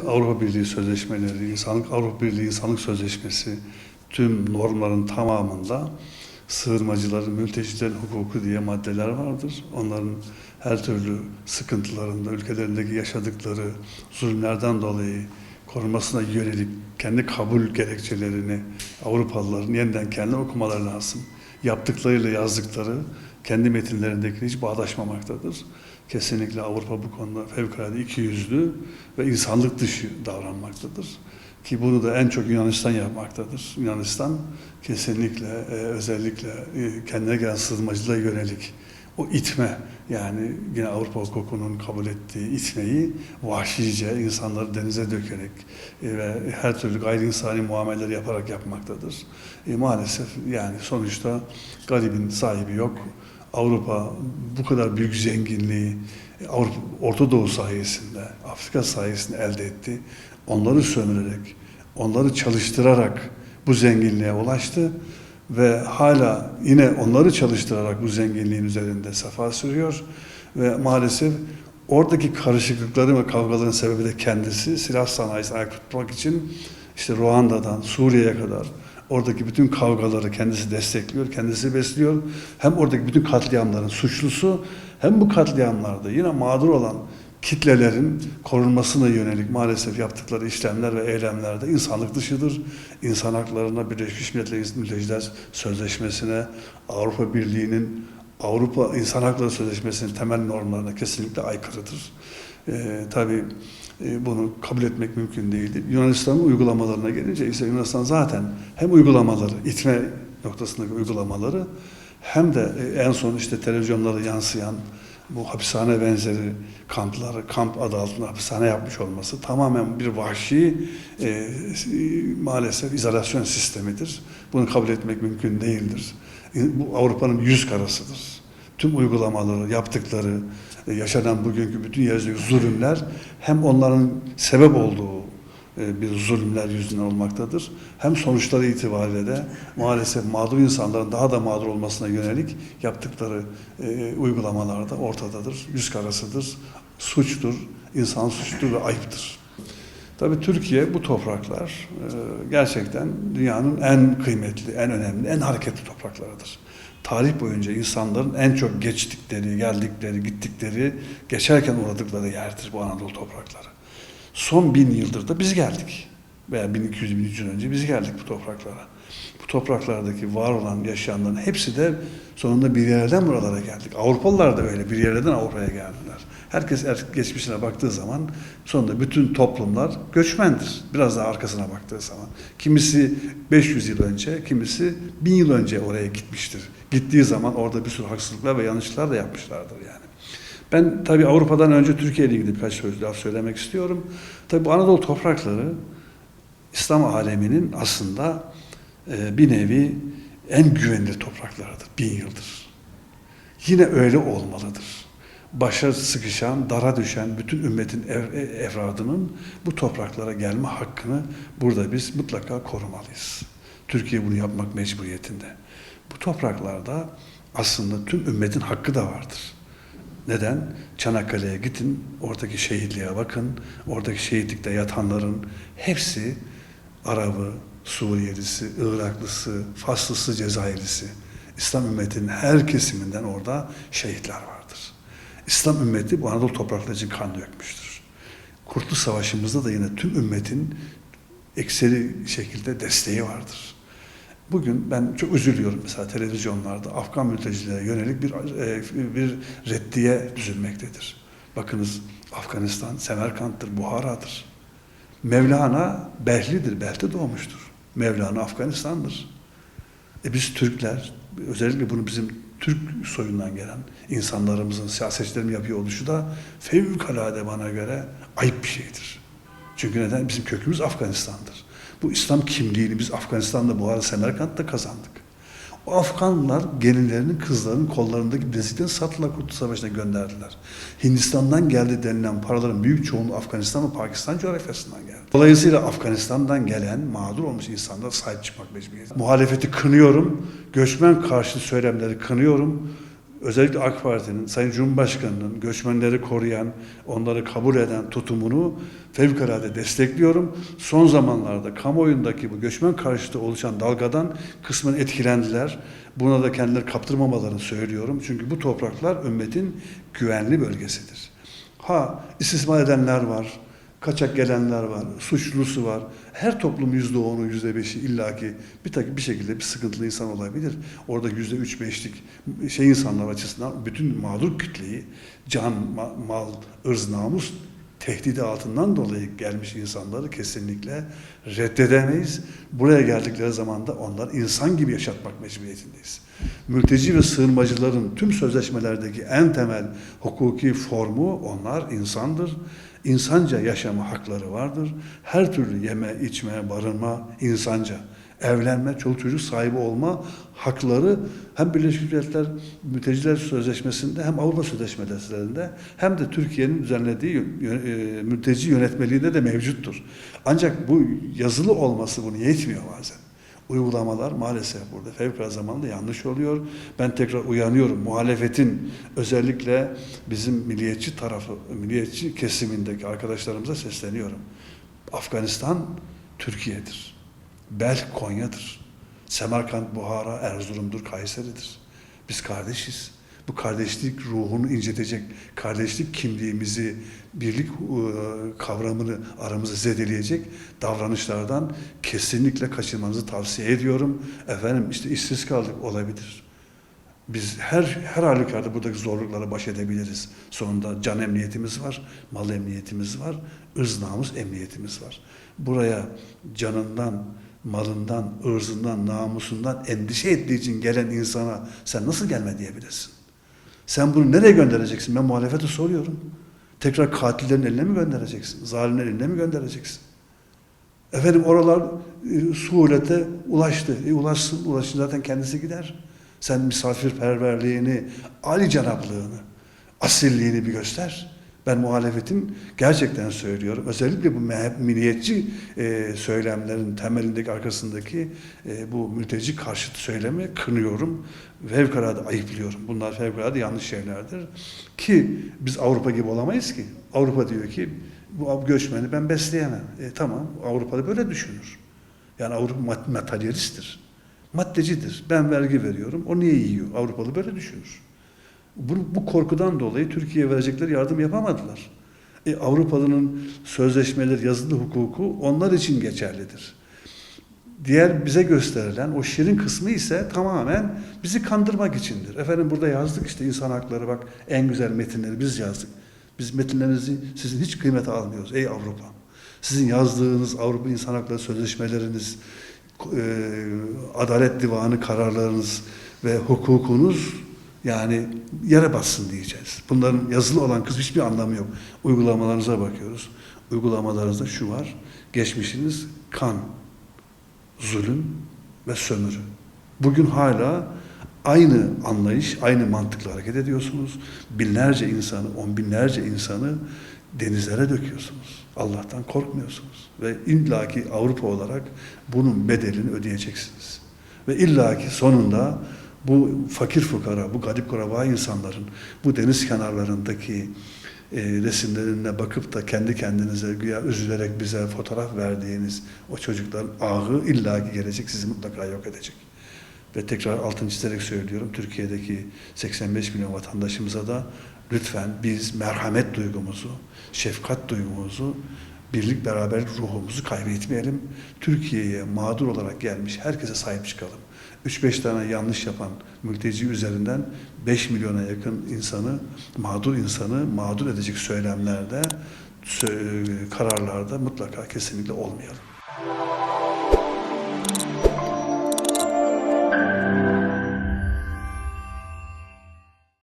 Avrupa Birliği sözleşmeleri, Avrupa Birliği İnsanlık Sözleşmesi tüm normların tamamında sığınmacıların, mültecilerin hukuku diye maddeler vardır. Onların her türlü sıkıntılarında, ülkelerindeki yaşadıkları zulümlerden dolayı korunmasına yönelik kendi kabul gerekçelerini Avrupalıların yeniden kendi okumaları lazım. Yaptıklarıyla yazdıkları kendi metinlerindeki hiç bağdaşmamaktadır. Kesinlikle Avrupa bu konuda fevkalade ikiyüzlü ve insanlık dışı davranmaktadır. Ki bunu da en çok Yunanistan yapmaktadır. Yunanistan kesinlikle özellikle kendine gelen sığınmacılığa yönelik o itme, yani yine Avrupa hukukunun kabul ettiği itmeyi vahşice insanları denize dökerek ve her türlü gayri insani muameleler yaparak yapmaktadır. Maalesef yani sonuçta garibin sahibi yok. Avrupa bu kadar büyük zenginliği Orta Doğu sayesinde, Afrika sayesinde elde etti. Onları sömürerek, onları çalıştırarak bu zenginliğe ulaştı ve hala yine onları çalıştırarak bu zenginliğin üzerinde sefa sürüyor ve maalesef oradaki karışıklıkların ve kavgaların sebebi de kendisi. Silah sanayisini ayakta tutmak için işte Ruanda'dan Suriye'ye kadar oradaki bütün kavgaları kendisi destekliyor, kendisi besliyor. Hem oradaki bütün katliamların suçlusu, hem bu katliamlarda yine mağdur olan kitlelerin korunmasına yönelik maalesef yaptıkları işlemler ve eylemlerde insanlık dışıdır. İnsan haklarına, Birleşmiş Milletler Mülteciler Sözleşmesi'ne, Avrupa Birliği'nin Avrupa İnsan Hakları Sözleşmesi'nin temel normlarına kesinlikle aykırıdır. Tabii bunu kabul etmek mümkün değildi. Yunanistan'ın uygulamalarına gelince ise Yunanistan zaten hem uygulamaları, itme noktasındaki uygulamaları hem de en son işte televizyonlara yansıyan bu hapishane benzeri kampları, kamp adı altında hapishane yapmış olması tamamen bir vahşi maalesef izolasyon sistemidir. Bunu kabul etmek mümkün değildir. Bu Avrupa'nın yüz karasıdır. Tüm uygulamaları, yaptıkları, yaşanan bugünkü bütün yeryüzündeki zulümler hem onların sebep olduğu bir zulümler yüzünden olmaktadır. Hem sonuçları itibariyle de maalesef mağdur insanların daha da mağdur olmasına yönelik yaptıkları uygulamalarda ortadadır. Yüz karasıdır, suçtur, insan suçtur ve ayıptır. Tabii Türkiye bu topraklar gerçekten dünyanın en kıymetli, en önemli, en hareketli topraklarıdır. Tarih boyunca insanların en çok geçtikleri, geldikleri, gittikleri, geçerken uğradıkları yerdir bu Anadolu toprakları. Son 1000 yıldır da biz geldik. Veya 1200-1300 önce biz geldik bu topraklara. Bu topraklardaki var olan yaşayanların hepsi de sonunda bir yerden buralara geldik. Avrupalılar da öyle bir yerden Avrupa'ya geldiler. Herkes geçmişine baktığı zaman sonunda bütün toplumlar göçmendir. Biraz daha arkasına baktığı zaman. Kimisi 500 yıl önce, kimisi 1000 yıl önce oraya gitmiştir. Gittiği zaman orada bir sürü haksızlıklar ve yanlışlıklar da yapmışlardır yani. Ben tabii Avrupa'dan önce Türkiye ile ilgili birkaç laf söylemek istiyorum. Tabii bu Anadolu toprakları İslam aleminin aslında bir nevi en güvenilir topraklarıdır 1000 yıldır. Yine öyle olmalıdır. Başa sıkışan, dara düşen bütün ümmetin efradının bu topraklara gelme hakkını burada biz mutlaka korumalıyız. Türkiye bunu yapmak mecburiyetinde. Bu topraklarda aslında tüm ümmetin hakkı da vardır. Neden? Çanakkale'ye gidin, oradaki şehitliğe bakın, oradaki şehitlikte yatanların hepsi Arabı, Suriyelisi, Iraklısı, Faslısı, Cezayirlisi. İslam ümmetinin her kesiminden orada şehitler vardır. İslam ümmeti bu Anadolu toprakları için kan dökmüştür. Kurtuluş Savaşı'mızda da yine tüm ümmetin ekseri şekilde desteği vardır. Bugün ben çok üzülüyorum mesela televizyonlarda Afgan mültecilere yönelik bir reddiye düzülmektedir. Bakınız Afganistan, Semerkant'tır, Buhara'dır. Mevlana Behli'dir, Belh'te doğmuştur. Mevlana Afganistan'dır. Biz Türkler, özellikle bunu bizim Türk soyundan gelen insanlarımızın, siyasetçilerin yapıyor oluşu da fevkalade bana göre ayıp bir şeydir. Çünkü neden? Bizim kökümüz Afganistan'dır. Bu İslam kimliğini biz Afganistan'da, Buhara, Semerkant'ta kazandık. O Afganlar gelinlerinin, kızlarının kollarındaki bileziklerini sattılar, Kurtuluş Savaşı'na gönderdiler. Hindistan'dan geldi denilen paraların büyük çoğunluğu Afganistan ve Pakistan coğrafyasından geldi. Dolayısıyla Afganistan'dan gelen mağdur olmuş insanlara sahip çıkmak mecburiyeti. Muhalefeti kınıyorum, göçmen karşıtı söylemleri kınıyorum. özellikle AK Parti'nin, Sayın Cumhurbaşkanı'nın göçmenleri koruyan, onları kabul eden tutumunu fevkalade destekliyorum. Son zamanlarda kamuoyundaki bu göçmen karşıtı oluşan dalgadan kısmen etkilendiler. Buna da kendileri kaptırmamalarını söylüyorum. Çünkü bu topraklar ümmetin güvenli bölgesidir. Ha, istismar edenler var, kaçak gelenler var, suçlusu var. Her toplum %10'u, %5'i illaki bir şekilde bir sıkıntılı insan olabilir. Orada %3-5'lik insanlar açısından bütün mağdur kütleyi can, mal, ırz, namus tehdidi altından dolayı gelmiş insanları kesinlikle reddedemeyiz. Buraya geldikleri zaman da onlar insan gibi yaşatmak mecburiyetindeyiz. Mülteci ve sığınmacıların tüm sözleşmelerdeki en temel hukuki formu onlar insandır. İnsanca yaşama hakları vardır. Her türlü yeme, içme, barınma insanca. Evlenme, çoluk çocuk sahibi olma hakları hem Birleşmiş Milletler Mülteciler Sözleşmesi'nde hem Avrupa Sözleşmelerinde hem de Türkiye'nin düzenlediği mülteci yönetmeliğinde de mevcuttur. Ancak bu yazılı olması bunu yetmiyor bazen. Uygulamalar maalesef burada fevkalade zamanda yanlış oluyor. Ben tekrar uyanıyorum. Muhalefetin özellikle bizim milliyetçi tarafı, milliyetçi kesimindeki arkadaşlarımıza sesleniyorum. Afganistan Türkiye'dir. Belk Konya'dır. Semerkant Buhara Erzurum'dur, Kayseri'dir. Biz kardeşiz. Bu kardeşlik ruhunu incitecek, kardeşlik kimliğimizi, birlik kavramını aramızda zedeleyecek davranışlardan kesinlikle kaçınmanızı tavsiye ediyorum. Efendim işte işsiz kaldık olabilir. Biz her halükarda buradaki zorluklara baş edebiliriz. Sonunda can emniyetimiz var, mal emniyetimiz var, ırz namus emniyetimiz var. Buraya canından, malından, ırzından, namusundan endişe ettiği için gelen insana sen nasıl gelme diyebilirsin? Sen bunu nereye göndereceksin? Ben muhalefete soruyorum. Tekrar katillerin eline mi göndereceksin? Zalimlerin eline mi göndereceksin? Efendim oralar suhulete ulaştı. Ulaşsın zaten kendisi gider. Sen misafirperverliğini, âlicanablığını, asilliğini bir göster. Ben muhalefetin gerçekten söylüyorum. Özellikle bu milliyetçi söylemlerin temelindeki, arkasındaki bu mülteci karşıtı söylemi kınıyorum. Fevkalade ayıplıyorum. Bunlar fevkalade yanlış şeylerdir. Ki biz Avrupa gibi olamayız ki. Avrupa diyor ki bu göçmeni ben besleyemem. Tamam, Avrupa'da böyle düşünür. Yani Avrupa materyalisttir. Maddecidir. Ben vergi veriyorum. O niye yiyor? Avrupalı böyle düşünür. Bu korkudan dolayı Türkiye'ye verecekleri yardım yapamadılar. Avrupa'nın sözleşmeleri, yazılı hukuku onlar için geçerlidir. Diğer bize gösterilen o şirin kısmı ise tamamen bizi kandırmak içindir. Efendim burada yazdık işte insan hakları, bak en güzel metinleri biz yazdık. Biz metinlerinizi sizin hiç kıymete almıyoruz ey Avrupa. Sizin yazdığınız Avrupa İnsan Hakları Sözleşmeleriniz, Adalet Divanı kararlarınız ve hukukunuz yani yere bassın diyeceğiz. Bunların yazılı olan kısmı hiçbir anlamı yok. Uygulamalarınıza bakıyoruz. Uygulamalarınızda şu var. Geçmişiniz kan, zulüm ve sömürü. Bugün hala aynı anlayış, aynı mantıkla hareket ediyorsunuz. Binlerce insanı, on binlerce insanı denizlere döküyorsunuz. Allah'tan korkmuyorsunuz. Ve illaki Avrupa olarak bunun bedelini ödeyeceksiniz. Ve illaki sonunda bu fakir fukara, bu garip kuraba insanların bu deniz kenarlarındaki resimlerine bakıp da kendi kendinize güya üzülerek bize fotoğraf verdiğiniz o çocukların ahı illaki gelecek, sizi mutlaka yok edecek. Ve tekrar altını çizerek söylüyorum, Türkiye'deki 85 milyon vatandaşımıza da lütfen biz merhamet duygumuzu, şefkat duygumuzu, birlik beraberlik ruhumuzu kaybetmeyelim. Türkiye'ye mağdur olarak gelmiş herkese sahip çıkalım. 3-5 tane yanlış yapan mülteci üzerinden 5 milyona yakın insanı, mağdur edecek söylemlerde, kararlarda mutlaka kesinlikle olmayalım.